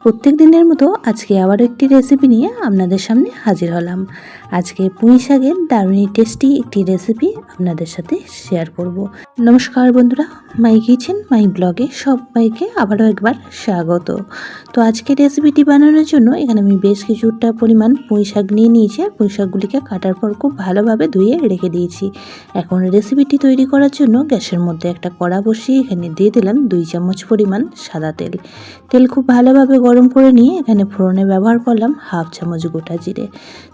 প্রত্যেক দিনের মতো আজকে আবার একটি রেসিপি নিয়ে আপনাদের সামনে হাজির হলাম। আজকে পুঁই শাকের দারুণ টেস্টি একটি রেসিপি আপনাদের সাথে শেয়ার করব। নমস্কার বন্ধুরা, মাই কিচেন মাই ব্লগে সবাইকে আবারও একবার স্বাগত। তো আজকে রেসিপিটি বানানোর জন্য এখানে আমি বেশ কিছুটা পরিমাণ পুঁই শাক নিয়ে নিয়েছি। পুঁই শাকগুলিকে কাটার পর খুব ভালোভাবে ধুয়ে রেখে দিয়েছি। এখন রেসিপিটি তৈরি করার জন্য গ্যাসের মধ্যে একটা কড়া বসিয়ে এখানে দিয়ে দিলাম 2 চামচ পরিমাণ সাদা তেল। তেল খুব ভালোভাবে গরম করে নিয়ে এখানে ফোড়নে ব্যবহার করলাম হাফ চামচ গোটা জিরে।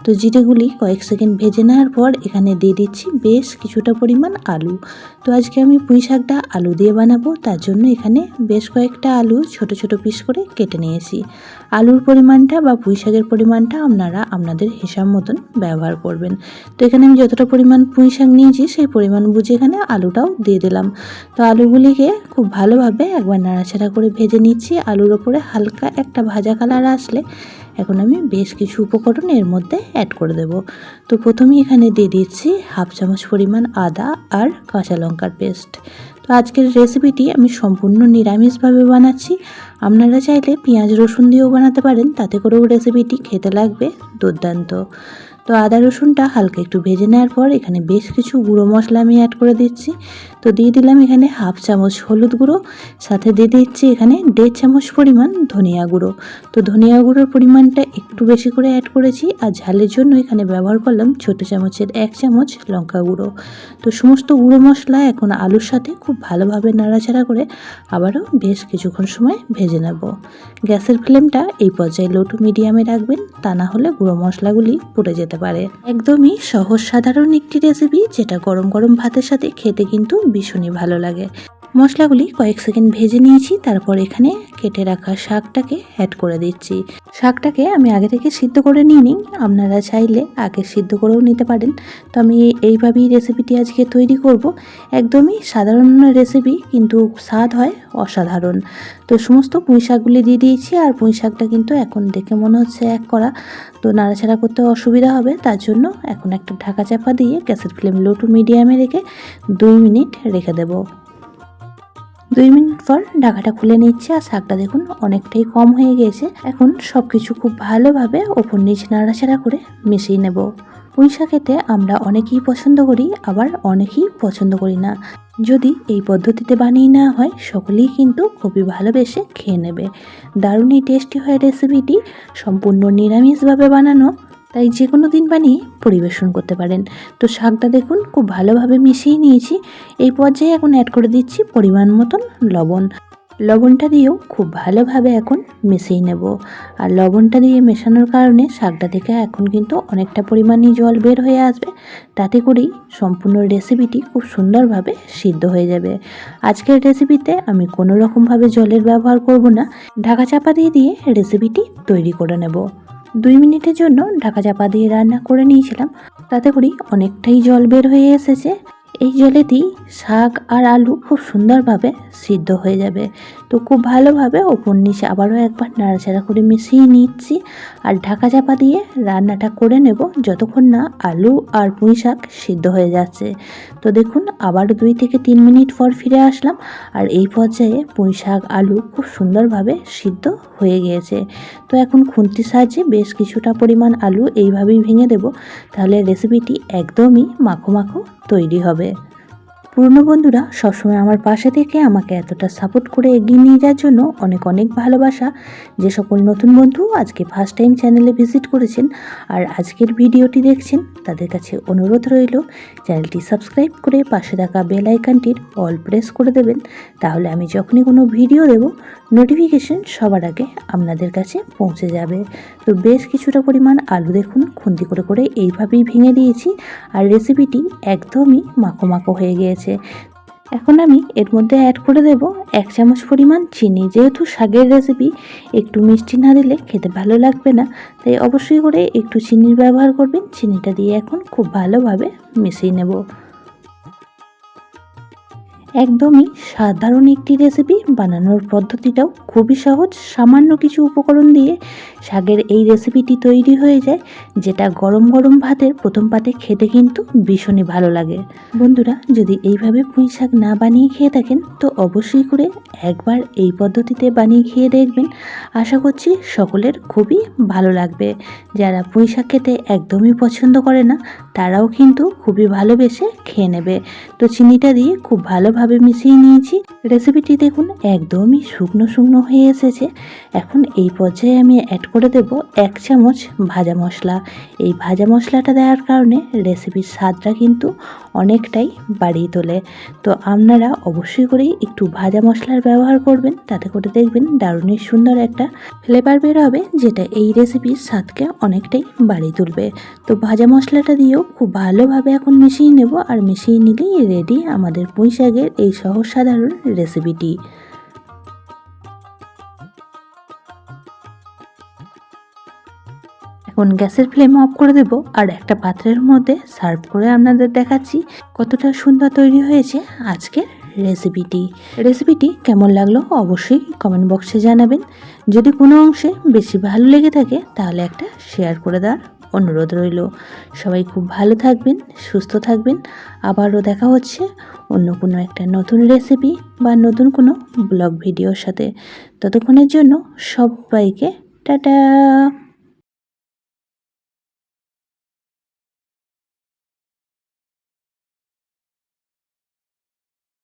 তো জিরেগুলি কয়েক সেকেন্ড ভেজে নেওয়ার পর এখানে দিয়ে দিচ্ছি বেশ কিছুটা পরিমাণ আলু। তো আজকে আমি পুঁই শাকটা আলু দিয়ে বানাবো, তার জন্য এখানে বেশ কয়েকটা আলু ছোট ছোট পিস করে কেটে নিয়েছি। আলুর পরিমাণটা বা পুঁই শাকের পরিমাণটা আপনারা আপনাদের হিসাব মতন ব্যবহার করবেন। তো এখানে আমি যতটা পরিমাণ পুঁই শাক নিয়েছি সেই পরিমাণ বুঝে এখানে আলুটাও দিয়ে দিলাম। তো আলুগুলিকে খুব ভালোভাবে একবার নাড়াচাড়া করে ভেজে নিচ্ছি। আলুর ওপরে হালকা একটা ভাজা কালার আসলে এখন আমি বেশ কিছু উপকরণ এর মধ্যে অ্যাড করে দেব। তো প্রথমেই এখানে দিয়ে দিচ্ছি হাফ চামচ পরিমাণ আদা আর কাঁচা লঙ্কার পেস্ট। তো আজকের রেসিপিটি আমি সম্পূর্ণ নিরামিষভাবে বানাচ্ছি। আপনারা চাইলে পেঁয়াজ রসুন দিয়েও বানাতে পারেন, তাতে করেও রেসিপিটি খেতে লাগবে দুর্দান্ত। তো আদা রসুনটা হালকা একটু ভেজে নেওয়ার পর এখানে বেশ কিছু গুঁড়ো মশলা আমি অ্যাড করে দিচ্ছি। তো দিয়ে দিলাম এখানে হাফ চামচ হলুদ গুঁড়ো, সাথে দিয়ে দিচ্ছি এখানে 1.5 চামচ পরিমাণ ধনিয়া গুঁড়ো। তো ধনিয়া গুঁড়োর পরিমাণটা একটু বেশি করে অ্যাড করেছি, আর ঝালের জন্য এখানে ব্যবহার করলাম ছোটো চামচের 1 চামচ লঙ্কা গুঁড়ো। তো সমস্ত গুঁড়ো মশলা এখন আলুর সাথে খুব ভালোভাবে নাড়াচাড়া করে আবারও বেশ কিছুক্ষণ সময় ভেজে নেব। গ্যাসের ফ্লেমটা এই পর্যায়ে লো টু মিডিয়ামে রাখবেন, তা না হলে গুঁড়ো মশলাগুলি পুড়ে যেতে পারে। একদমই সহজ সাধারণ একটি রেসিপি, যেটা গরম গরম ভাতের সাথে খেতে কিন্তু ভীষণই ভালো লাগে। মশলাগুলি কয়েক সেকেন্ড ভেজে নিয়েছি, তারপর এখানে কেটে রাখা শাকটাকে অ্যাড করে দিচ্ছি। শাকটাকে আমি আগে থেকে সিদ্ধ করে নিয়ে নিই, আপনারা চাইলে আগে সিদ্ধ করেও নিতে পারেন। তো আমি এইভাবেই রেসিপিটি আজকে তৈরি করব। একদমই সাধারণ রেসিপি, কিন্তু স্বাদ হয় অসাধারণ। তো সমস্ত পুঁই শাকগুলি দিয়ে দিয়েছি, আর পুঁই শাকটা কিন্তু এখন দেখে মনে হচ্ছে এক করা, তো নাড়াচাড়া করতে অসুবিধা হবে, তার জন্য এখন একটা ঢাকা চাপা দিয়ে গ্যাসের ফ্লেম লো টু মিডিয়ামে রেখে 2 মিনিট রেখে দেব। 2 মিনিট পর ঢাকাটা খুলে নিচ্ছে, আর শাকটা দেখুন অনেকটাই কম হয়ে গিয়েছে। এখন সব কিছু খুব ভালোভাবে ওপর নিচ নাড়াচাড়া করে মিশিয়ে নেব। পুঁই শাক খেতে আমরা অনেকেই পছন্দ করি, আবার অনেকেই পছন্দ করি না। যদি এই পদ্ধতিতে বানিয়ে নেওয়া হয়, সকলেই কিন্তু খুবই ভালোবেসে খেয়ে নেবে। দারুণই টেস্টি হয় রেসিপিটি, সম্পূর্ণ নিরামিষভাবে বানানো, তাই যে কোনো দিন বানিয়ে পরিবেশন করতে পারেন। তো শাকটা দেখুন খুব ভালোভাবে মিশিয়ে নিয়েছি। এই পর্যায়ে এখন অ্যাড করে দিচ্ছি পরিমাণ মতন লবণ। লবণটা দিয়েও খুব ভালোভাবে এখন মিশিয়ে নেব। আর লবণটা দিয়ে মেশানোর কারণে শাকটা থেকে এখন কিন্তু অনেকটা পরিমাণে জল বের হয়ে আসবে, তাতে করেই সম্পূর্ণ রেসিপিটি খুব সুন্দরভাবে সিদ্ধ হয়ে যাবে। আজকের রেসিপিতে আমি কোনো রকমভাবে জলের ব্যবহার করব না, ঢাকা চাপা দিয়ে রেসিপিটি তৈরি করে নেব। 2 মিনিটের জন্য ঢাকা চাপা দিয়ে রান্না করে নিয়েছিলাম, তাতে করেই অনেকটাই জল বের হয়ে এসেছে। এই জলেতেই শাক আর আলু খুব সুন্দরভাবে সিদ্ধ হয়ে যাবে। তো খুব ভালোভাবে ওপর নিচে আবারও একবার নাড়াচাড়া করে মিশিয়ে নিচ্ছি, আর ঢাকা চাপা দিয়ে রান্নাটা করে নেব যতক্ষণ না আলু আর পুঁই শাক সিদ্ধ হয়ে যাচ্ছে। তো দেখুন আবার 2 থেকে 3 মিনিট পর ফিরে আসলাম, আর এই পর্যায়ে পুঁই শাক আলু খুব সুন্দরভাবে সিদ্ধ হয়ে গিয়েছে। তো এখন খুন্তির সাহায্যে বেশ কিছুটা পরিমাণ আলু এইভাবেই ভেঙে দেব, তাহলে রেসিপিটি একদমই মাখো মাখো তৈরি হবে। পুরনো বন্ধুরা সবসময় আমার পাশে থেকে আমাকে এতটা সাপোর্ট করে এগিয়ে নিয়ে যাওয়ার জন্য অনেক অনেক ভালোবাসা। যে সকল নতুন বন্ধু আজকে ফার্স্ট টাইম চ্যানেলে ভিজিট করেছেন আর আজকের ভিডিওটি দেখছেন, তাদের কাছে অনুরোধ রইল চ্যানেলটি সাবস্ক্রাইব করে পাশে থাকা বেল আইকনটির অল প্রেস করে দেবেন, তাহলে আমি যখনই কোনো ভিডিও দেব নোটিফিকেশন সবার আগে আপনাদের কাছে পৌঁছে যাবে। তো বেশ কিছুটা পরিমাণ আলু দেখুন খুন্তি করে করে এইভাবেই ভেঙে দিয়েছি, আর রেসিপিটি একদমই মাখো মাখো হয়ে গিয়েছে। এখন আমি এর মধ্যে অ্যাড করে দেব 1 চামচ পরিমাণ চিনি। যেহেতু শাকের রেসিপি, একটু মিষ্টি না দিলে খেতে ভালো লাগবে না, তাই অবশ্যই করে একটু চিনির ব্যবহার করবেন। চিনিটা দিয়ে এখন খুব ভালোভাবে মিশিয়ে নেব। একদমই সাধারণ একটি রেসিপি, বানানোর পদ্ধতিটাও খুবই সহজ। সামান্য কিছু উপকরণ দিয়ে শাকের এই রেসিপিটি তৈরি হয়ে যায়, যেটা গরম গরম ভাতের প্রথম পাতে খেতে কিন্তু ভীষণই ভালো লাগে। বন্ধুরা, যদি এইভাবে পুঁই শাক না বানিয়ে খেয়ে থাকেন তো অবশ্যই করে একবার এই পদ্ধতিতে বানিয়ে খেয়ে দেখবেন। আশা করছি সকলের খুবই ভালো লাগবে। যারা পুঁই শাক খেতে একদমই পছন্দ করে না তারাও কিন্তু খুবই ভালোবেসে খেয়ে নেবে। তো চিনিটা দিয়ে খুব ভালোভাবে মিশিয়ে নিয়েছি। রেসিপিটি দেখুন একদমই শুকনো শুকনো হয়ে এসেছে। এখন এই পর্যায়ে আমি অ্যাড করে দেব 1 চামচ ভাজা মশলা। এই ভাজা মশলাটা দেওয়ার কারণে রেসিপির স্বাদটা কিন্তু অনেকটাই বাড়িয়ে তোলে। তো আপনারা অবশ্যই করেই একটু ভাজা মশলার ব্যবহার করবেন, তাতে করে দেখবেন দারুণই সুন্দর একটা ফ্লেভার বের হবে, যেটা এই রেসিপির স্বাদকে অনেকটাই বাড়িয়ে তুলবে। তো ভাজা মশলাটা দিয়েও খুব ভালোভাবে এখন মিশিয়ে নেব, আর মিশিয়ে নিলেই রেডি আমাদের পুঁই শাকের এই সহজ সাধারণ রেসিপিটি। এখন গ্যাসের ফ্লেম অফ করে দেব, আর একটা পাত্রের মধ্যে সার্ভ করে আপনাদের দেখাচ্ছি কতটা সুন্দর তৈরি হয়েছে আজকের রেসিপিটি কেমন লাগলো অবশ্যই কমেন্ট বক্সে জানাবেন। যদি কোনো অংশে বেশি ভালো লেগে থাকে তাহলে একটা শেয়ার করে দেওয়ার অনুরোধ রইল। সবাই খুব ভালো থাকবেন, সুস্থ থাকবেন। আবারও দেখা হচ্ছে অন্য কোনো একটা নতুন রেসিপি বা নতুন কোনো ব্লগ ভিডিওর সাথে। ততক্ষণের জন্য সবাইকে টাটা।